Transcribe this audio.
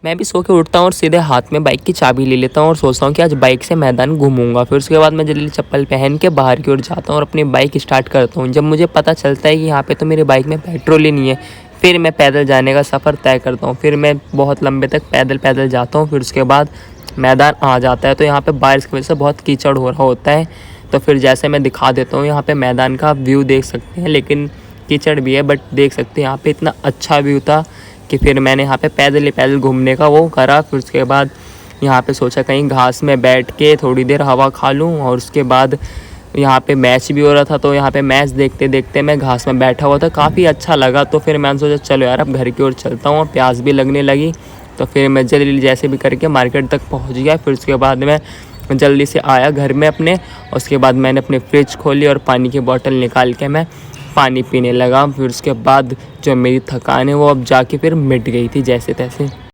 मैं भी सो के उठता हूँ और सीधे हाथ में बाइक की चाबी ले लेता हूँ और सोचता हूँ कि आज बाइक से मैदान घूमूंगा। फिर उसके बाद मैं जल्दी चप्पल पहन के बाहर की ओर जाता हूँ और अपनी बाइक स्टार्ट करता हूँ। जब मुझे पता चलता है कि यहाँ पे तो मेरी बाइक में पेट्रोल ही नहीं है, फिर मैं पैदल जाने का सफ़र तय करता हूँ। फिर मैं बहुत लंबे तक पैदल पैदल जाता हूँ। फिर उसके बाद मैदान आ जाता है, तो यहाँ पे बारिश की वजह से बहुत कीचड़ हो रहा होता है। तो फिर जैसे मैं दिखा देता हूँ, यहाँ पे मैदान का व्यू देख सकते हैं, लेकिन कीचड़ भी है बट देख सकते हैं यहाँ पे इतना अच्छा व्यू था कि फिर मैंने यहाँ पे पैदल ही पैदल घूमने का वो करा। फिर उसके बाद यहाँ पे सोचा कहीं घास में बैठ के थोड़ी देर हवा खा लूँ, और उसके बाद यहाँ पे मैच भी हो रहा था, तो यहाँ पे मैच देखते देखते मैं घास में बैठा हुआ था, काफ़ी अच्छा लगा। तो फिर मैंने सोचा चलो यार अब घर की ओर चलता हूँ, प्यास भी लगने लगी। तो फिर मैं जल्दी जैसे भी करके मार्केट तक पहुँच गया। फिर उसके बाद मैं जल्दी से आया घर में अपने, उसके बाद मैंने अपनी फ्रिज खोली और पानी की बोतल निकाल के मैं पानी पीने लगा। फिर उसके बाद जो मेरी थकान है वो अब जाके फिर मिट गई थी जैसे तैसे।